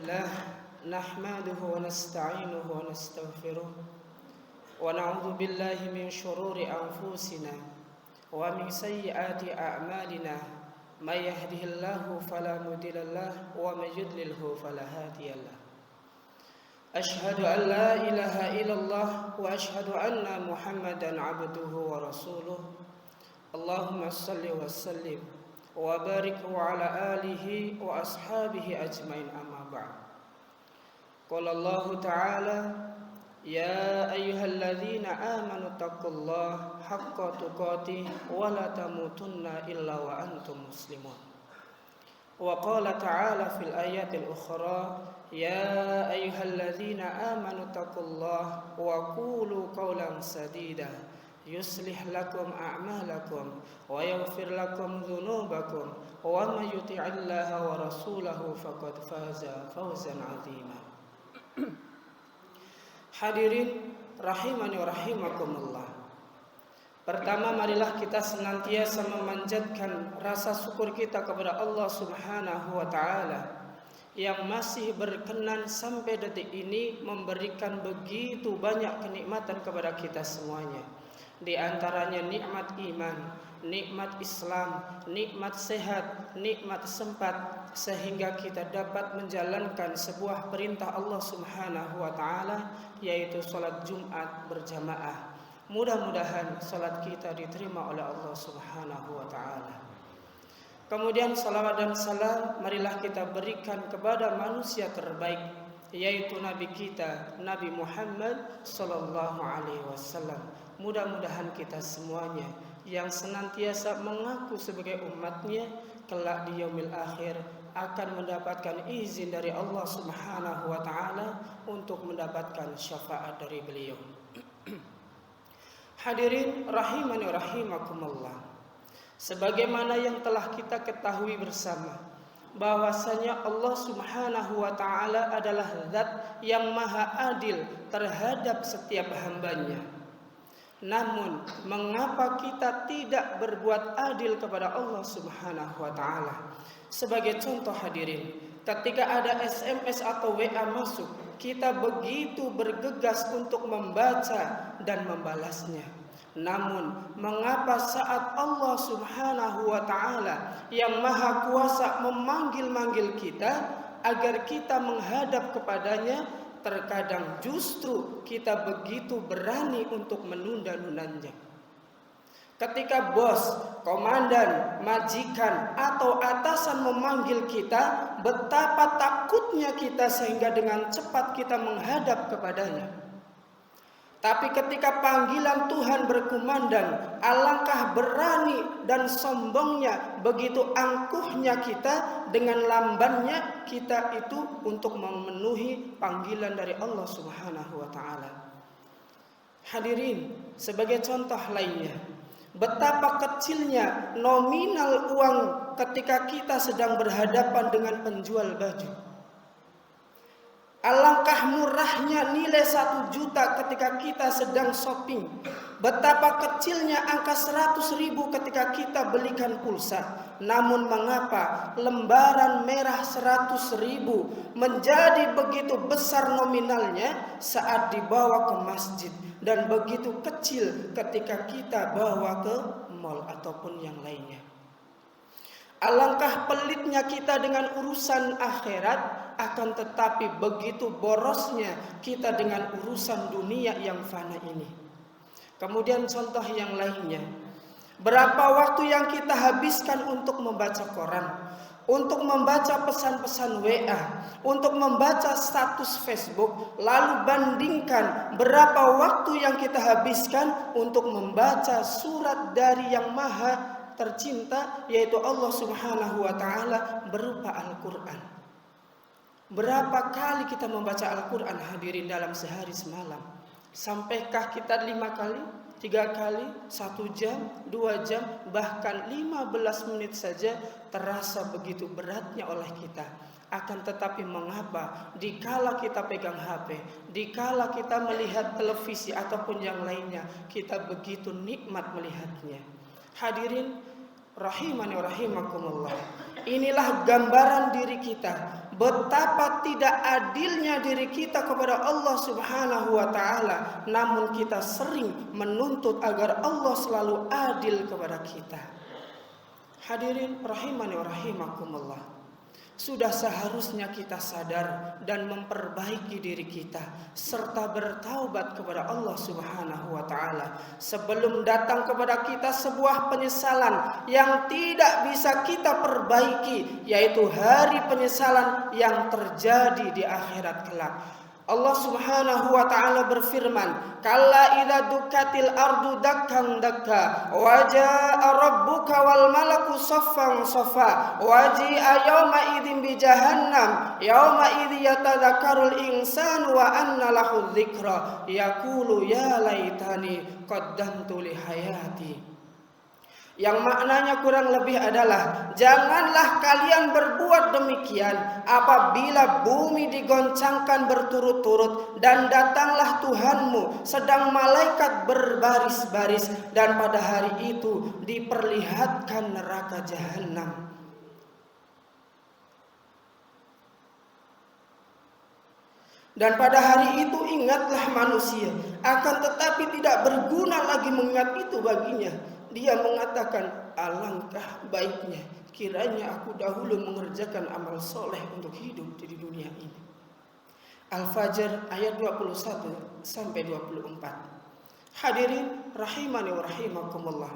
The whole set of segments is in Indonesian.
لله نحمده ونستعينه ونستغفره ونعوذ بالله من شرور أنفسنا ومن سيئات أعمالنا من يهده الله فلا مضل له ومن يضلله فلا هادي له أشهد أن لا إله إلا الله وأشهد أن محمدا عبده ورسوله اللهم صل وسلم وبارك على آله وأصحابه أجمعين أما بعد قال الله تعالى يا أيها الذين آمنوا اتقوا الله حق تقاته ولا تموتن إلا وأنتم مسلمون وقال تعالى في الآيات الأخرى يا أيها الذين آمنوا اتقوا الله وقولوا قولا سديدا يصلح لكم أعمالكم ويغفر لكم ذنوبكم ومن يطع الله ورسوله فقد فاز فوزا عظيما. Hadirin rahimani wa rahimakumullah. Pertama, marilah kita senantiasa memanjatkan rasa syukur kita kepada Allah Subhanahu wa taala yang masih berkenan sampai detik ini memberikan begitu banyak kenikmatan kepada kita semuanya. Di antaranya nikmat iman, nikmat Islam, nikmat sehat, nikmat sempat, sehingga kita dapat menjalankan sebuah perintah Allah Subhanahu wa taala, yaitu salat Jumat berjamaah. Mudah-mudahan salat kita diterima oleh Allah Subhanahu wa taala. Kemudian salawat dan salam marilah kita berikan kepada manusia terbaik, yaitu Nabi kita, Nabi Muhammad sallallahu alaihi wasallam. Mudah-mudahan kita semuanya yang senantiasa mengaku sebagai umatnya kelak di yaumil akhir akan mendapatkan izin dari Allah Subhanahu wa taala untuk mendapatkan syafaat dari beliau. Hadirin rahimani rahimakumullah. Sebagaimana yang telah kita ketahui bersama bahwasanya Allah Subhanahu wa taala adalah zat yang maha adil terhadap setiap hambanya. Namun, mengapa kita tidak berbuat adil kepada Allah Subhanahu wa taala? Sebagai contoh hadirin, ketika ada SMS atau WA masuk, kita begitu bergegas untuk membaca dan membalasnya. Namun, mengapa saat Allah Subhanahu wa taala yang maha kuasa memanggil-manggil kita agar kita menghadap kepadanya, terkadang justru kita begitu berani untuk menunda-nundanya. Ketika bos, komandan, majikan atau atasan memanggil kita, betapa takutnya kita sehingga dengan cepat kita menghadap kepadanya. Tapi ketika panggilan Tuhan berkumandang, alangkah berani dan sombongnya, begitu angkuhnya kita dengan lambannya kita itu untuk memenuhi panggilan dari Allah Subhanahu wa taala. Hadirin, sebagai contoh lainnya, betapa kecilnya nominal uang ketika kita sedang berhadapan dengan penjual baju. Alangkah murahnya nilai 1 juta ketika kita sedang shopping. Betapa kecilnya angka 100.000 ketika kita belikan pulsa. Namun mengapa lembaran merah 100.000 menjadi begitu besar nominalnya saat dibawa ke masjid, dan begitu kecil ketika kita bawa ke mall ataupun yang lainnya. Alangkah pelitnya kita dengan urusan akhirat, akan tetapi begitu borosnya kita dengan urusan dunia yang fana ini. Kemudian contoh yang lainnya, berapa waktu yang kita habiskan untuk membaca koran, untuk membaca pesan-pesan WA, untuk membaca status Facebook, lalu bandingkan berapa waktu yang kita habiskan untuk membaca surat dari yang maha tercinta, yaitu Allah Subhanahu wa taala berupa Al-Qur'an. Berapa kali kita membaca Al-Quran hadirin dalam sehari semalam? Sampaikah kita 5 kali, 3 kali, 1 jam, 2 jam, bahkan 15 menit saja terasa begitu beratnya oleh kita. Akan tetapi mengapa dikala kita pegang HP, dikala kita melihat televisi ataupun yang lainnya, kita begitu nikmat melihatnya. Hadirin rahimani wa rahimakumullah. inilah gambaran diri kita, betapa tidak adilnya diri kita kepada Allah Subhanahu wa taala, namun kita sering menuntut agar Allah selalu adil kepada kita. Hadirin rahimani wa rahimakumullah. Sudah seharusnya kita sadar dan memperbaiki diri kita serta bertaubat kepada Allah Subhanahu wa taala sebelum datang kepada kita sebuah penyesalan yang tidak bisa kita perbaiki, yaitu hari penyesalan yang terjadi di akhirat kelak. Allah Subhanahu wa taala berfirman, "Kalla idza dukkatil ardu dakkan dakka wa jaa rabbuka wal malaku saffan saffa wa ji'a yauma idzin bi jahannam yauma idzi yatadzakkarul insanu wa anna lahu dzikra yaqulu ya laitani qaddamtu li hayati." Yang maknanya kurang lebih adalah, janganlah kalian berbuat demikian apabila bumi digoncangkan berturut-turut dan datanglah Tuhanmu sedang malaikat berbaris-baris, dan pada hari itu diperlihatkan neraka jahanam. Dan pada hari itu ingatlah manusia, akan tetapi tidak berguna lagi mengingat itu baginya. Dia mengatakan, alangkah baiknya kiranya aku dahulu mengerjakan amal soleh untuk hidup di dunia ini. Al-Fajr ayat 21 sampai 24. Hadirin rahimani wa rahimakumullah.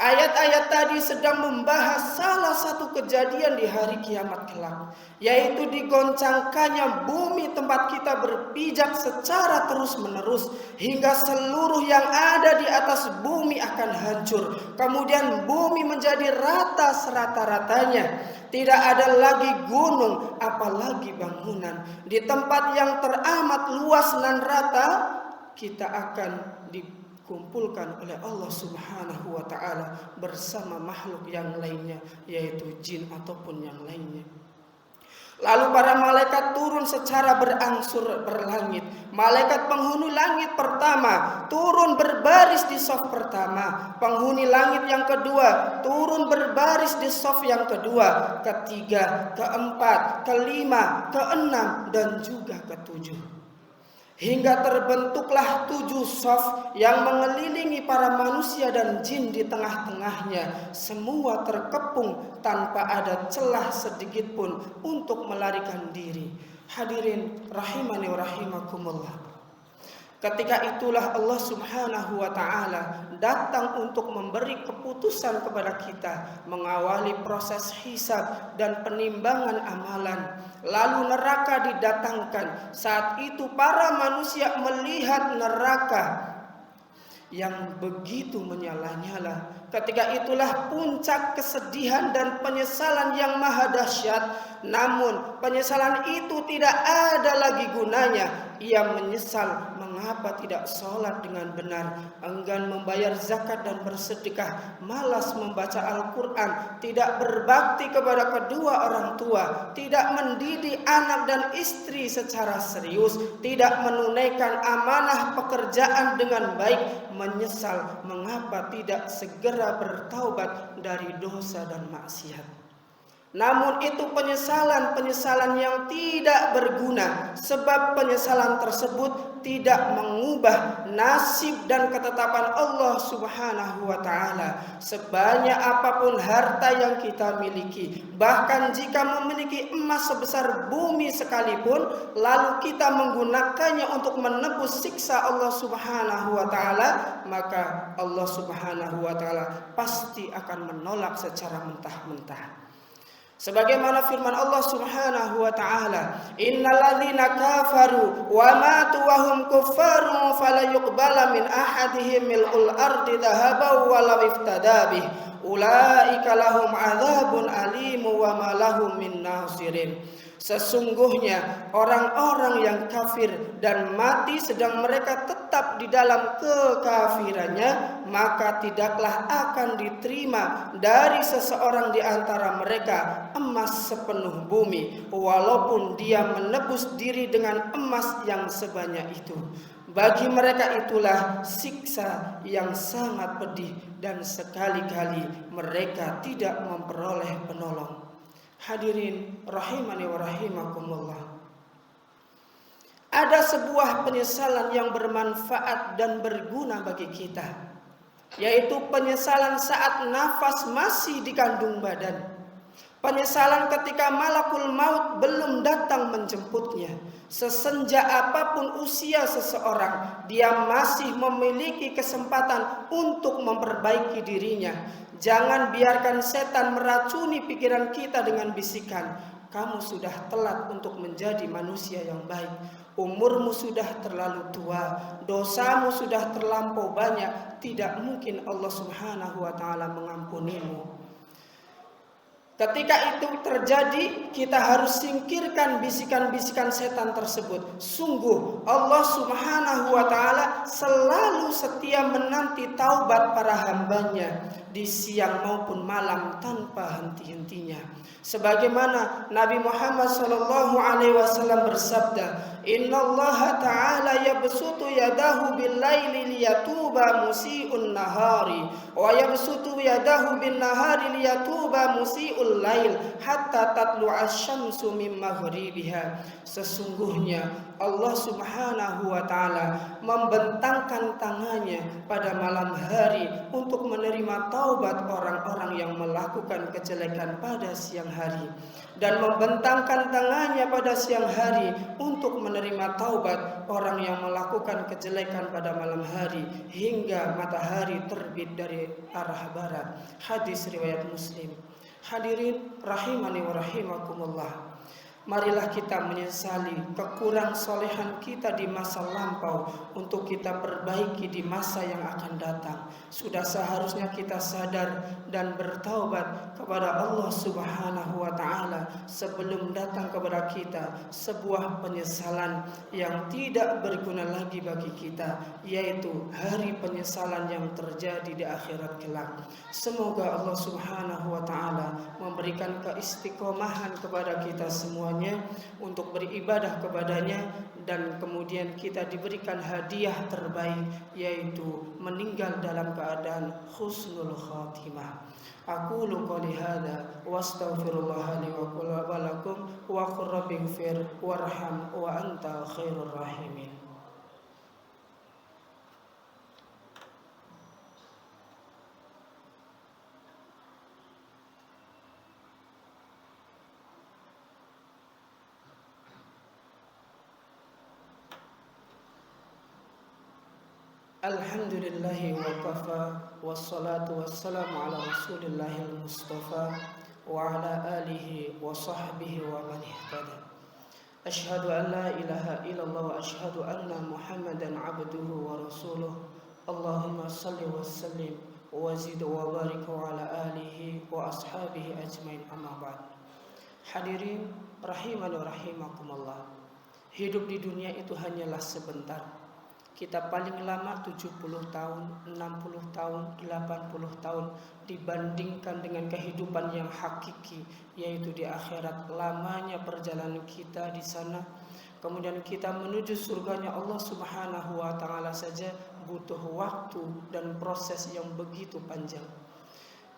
Ayat-ayat tadi sedang membahas salah satu kejadian di hari kiamat kelak, yaitu digoncangkannya bumi tempat kita berpijak secara terus-menerus hingga seluruh yang ada di atas bumi akan hancur. Kemudian bumi menjadi rata serata-ratanya. Tidak ada lagi gunung, apalagi bangunan. Di tempat yang teramat luas dan rata, kita akan dikumpulkan oleh Allah Subhanahu wa taala bersama makhluk yang lainnya, yaitu jin ataupun yang lainnya. Lalu para malaikat turun secara berangsur berlangit. Malaikat penghuni langit pertama turun berbaris di shaf pertama, penghuni langit yang kedua turun berbaris di shaf yang kedua, ketiga, keempat, kelima, keenam, dan juga ketujuh. Hingga terbentuklah 7 shaf yang mengelilingi para manusia dan jin di tengah-tengahnya. Semua terkepung tanpa ada celah sedikit pun untuk melarikan diri. Hadirin rahimani wa rahimakumullah. Ketika itulah Allah Subhanahu wa taala datang untuk memberi keputusan kepada kita, mengawali proses hisab dan penimbangan amalan. Lalu neraka didatangkan. Saat itu para manusia melihat neraka yang begitu menyala-nyala. Ketika itulah puncak kesedihan dan penyesalan yang maha dahsyat. Namun penyesalan itu tidak ada lagi gunanya. Ia menyesal mengapa tidak sholat dengan benar, enggan membayar zakat dan bersedekah, malas membaca Al-Quran, tidak berbakti kepada kedua orang tua, tidak mendidik anak dan istri secara serius, tidak menunaikan amanah pekerjaan dengan baik, menyesal mengapa tidak segera bertaubat dari dosa dan maksiat. Namun itu penyesalan-penyesalan yang tidak berguna, sebab penyesalan tersebut tidak mengubah nasib dan ketetapan Allah Subhanahu wa taala. Sebanyak apapun harta yang kita miliki, bahkan jika memiliki emas sebesar bumi sekalipun, lalu kita menggunakannya untuk menebus siksa Allah Subhanahu wa taala, maka Allah Subhanahu wa taala pasti akan menolak secara mentah-mentah. Sebagaimana firman Allah Subhanahu wa taala, "Innalladzina kafaru wa matu wa hum kuffarun fala yuqbala min ahadihim mil'ul ardi dhahaban wa law iftada bih. Ulaika lahum adzabun alim wa ma lahum min nasirin." Sesungguhnya orang-orang yang kafir dan mati sedang mereka tetap di dalam kekafirannya, maka tidaklah akan diterima dari seseorang di antara mereka emas sepenuh bumi, walaupun dia menebus diri dengan emas yang sebanyak itu. Bagi mereka itulah siksa yang sangat pedih, dan sekali-kali mereka tidak memperoleh penolong. Hadirin rahimani wa rahimakumullah. Ada sebuah penyesalan yang bermanfaat dan berguna bagi kita, yaitu penyesalan saat nafas masih di kandung badan. Penyesalan ketika malakul maut belum datang menjemputnya. Sesenja apapun usia seseorang, dia masih memiliki kesempatan untuk memperbaiki dirinya. Jangan biarkan setan meracuni pikiran kita dengan bisikan, kamu sudah telat untuk menjadi manusia yang baik. Umurmu sudah terlalu tua, dosamu sudah terlampau banyak, tidak mungkin Allah Subhanahu wa taala mengampunimu. Ketika itu terjadi, kita harus singkirkan bisikan-bisikan setan tersebut. Sungguh Allah Subhanahu wa taala selalu setia menanti taubat para hambanya di siang maupun malam tanpa henti-hentinya. Sebagaimana Nabi Muhammad sallallahu alaihi wasallam bersabda, "Innallaha ta'ala yabsutu yadahu bil-laili liyatuba musii'un nahari wa yabsutu yadahu bin-nahari liyatuba musii'ul lail hatta tatlu'a asy-syamsu min maghribiha." Sesungguhnya Allah Subhanahu wa taala membentangkan tangannya pada malam hari untuk menerima taubat orang-orang yang melakukan kejelekan pada siang hari, dan membentangkan tangannya pada siang hari untuk menerima taubat orang yang melakukan kejelekan pada malam hari hingga matahari terbit dari arah barat. Hadis riwayat Muslim. Hadirin rahimani wa rahimakumullah. Marilah kita menyesali kekurang solehan kita di masa lampau untuk kita perbaiki di masa yang akan datang. Sudah seharusnya kita sadar dan bertaubat kepada Allah Subhanahu wa taala sebelum datang kepada kita sebuah penyesalan yang tidak berguna lagi bagi kita, yaitu hari penyesalan yang terjadi di akhirat kelak. Semoga Allah Subhanahu wa taala memberikan keistiqomahan kepada kita semua untuk beribadah kepadanya, dan kemudian kita diberikan hadiah terbaik, yaitu meninggal dalam keadaan husnul khatimah. Aqulu qouli hadza wa astaghfirullah li wa lakum wa qur rabbighfir warham wa anta khairur rahimin. Alhamdulillahi wa kafa, wassalatu wassalamu ala rasulillahil mustafa wa ala alihi wa sahbihi wa man ihtada. Ashhadu an la ilaha illallah wa ashhadu anna Muhammadan abduhu wa rasuluh. Allahumma salli wa sallim wa zid wa barik ala alihi wa ashabihi ajmain, amma ba'd. Hadirin rahimani wa rahimakumullah. Hidup di dunia itu hanyalah sebentar. Kita paling lama 70 tahun, 60 tahun, 80 tahun dibandingkan dengan kehidupan yang hakiki, yaitu di akhirat. Lamanya perjalanan kita di sana, kemudian kita menuju surganya Allah Subhanahu wa taala saja butuh waktu dan proses yang begitu panjang.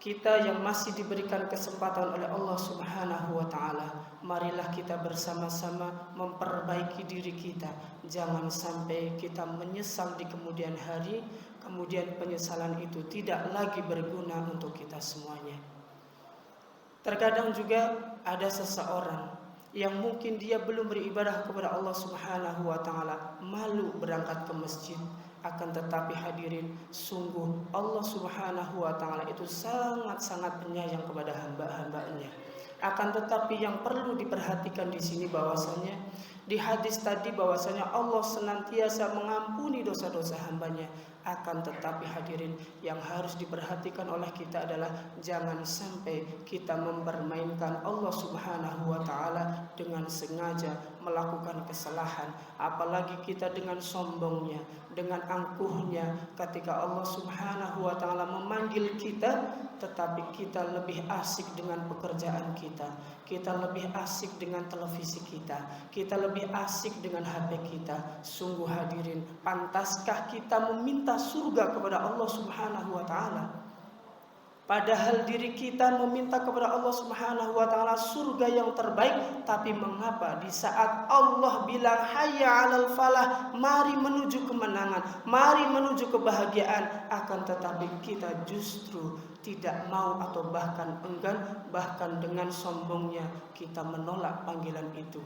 Kita yang masih diberikan kesempatan oleh Allah Subhanahu wa taala, marilah kita bersama-sama memperbaiki diri kita. Jangan sampai kita menyesal di kemudian hari, kemudian penyesalan itu tidak lagi berguna untuk kita semuanya. Terkadang juga ada seseorang yang mungkin dia belum beribadah kepada Allah Subhanahu wa taala, malu berangkat ke masjid. Akan tetapi hadirin, sungguh Allah Subhanahu wa taala itu sangat-sangat penyayang kepada hamba-hambanya. Akan tetapi yang perlu diperhatikan di sini bahwasanya di hadis tadi bahwasanya Allah senantiasa mengampuni dosa-dosa hambanya. Akan tetapi hadirin, yang harus diperhatikan oleh kita adalah jangan sampai kita mempermainkan Allah Subhanahu wa taala dengan sengaja melakukan kesalahan, apalagi kita dengan sombongnya, dengan angkuhnya ketika Allah Subhanahu wa taala memanggil kita, tetapi kita lebih asik dengan pekerjaan kita, kita lebih asik dengan televisi kita lebih asik dengan HP kita. Sungguh hadirin, pantaskah kita meminta surga kepada Allah Subhanahu wa taala? Padahal diri kita meminta kepada Allah Subhanahu wa taala surga yang terbaik, tapi mengapa di saat Allah bilang hayya 'alal falah, mari menuju kemenangan, mari menuju kebahagiaan, akan tetapi kita justru tidak mau atau bahkan enggan, bahkan dengan sombongnya kita menolak panggilan itu.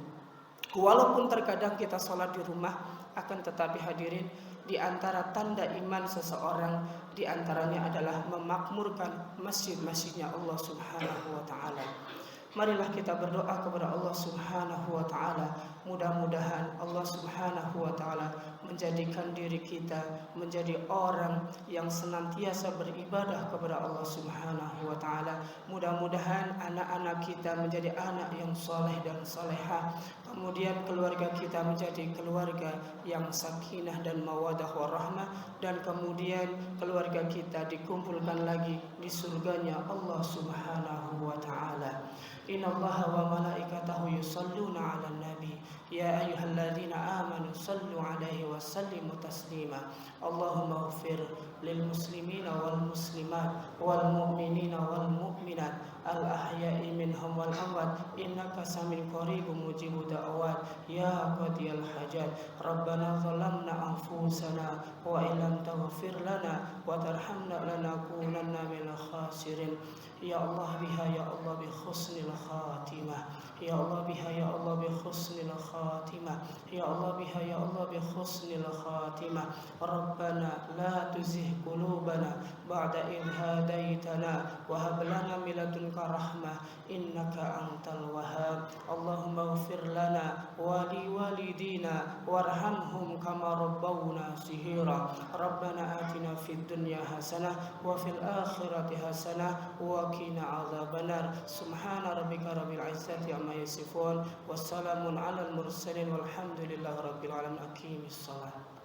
Walaupun terkadang kita sholat di rumah, akan tetapi hadirin, di antara tanda iman seseorang di antaranya adalah memakmurkan masjid-masjidnya Allah Subhanahu wa taala. Marilah kita berdoa kepada Allah Subhanahu wa taala, mudah-mudahan Allah Subhanahu wa taala menjadikan diri kita menjadi orang yang senantiasa beribadah kepada Allah Subhanahu wa taala. Mudah-mudahan anak-anak kita menjadi anak yang soleh dan solehah. Kemudian keluarga kita menjadi keluarga yang sakinah dan mawadah warahmah, dan kemudian keluarga kita dikumpulkan lagi di surganya Allah Subhanahu wa taala. Innallaha wa malaikatahu yusalluna 'alan nabi ya ayyuhalladzina amanu sallu 'alaihi wa sallimu taslima. Allahumma ighfir lil muslimina wal muslimat wal mu'minina wal mu'minat al ahya'i minhum wal amwat innaka samil qaribun mujibud da'awat ya qadiyal hajat. Rabbana zalamna anfusana wa illam taghfir lana wa tarhamna lanakunanna minal khasirin. Ya Allah biha ya Allah bi husnil khatimah. Ya Allah biha ya Allah bi husnil khatimah. Ya Allah biha ya Allah bi husnil khatimah. Rabbana la tuzigh qulubana ba'da idh hadaitana wa hab lana min ladunka rahmah innaka antal wahhab. Allahumma ighfir lana wa li walidina warhamhum kama rabbawna sihira. Rabbana atina fid dunya hasanah wa fil akhirati hasanah wa qina adzabannar. Subhana rabbika rabbil izzati amma yasifun, wassalamun alal mursalin walhamdulillahi rabbil alamin. Aqimis shalah.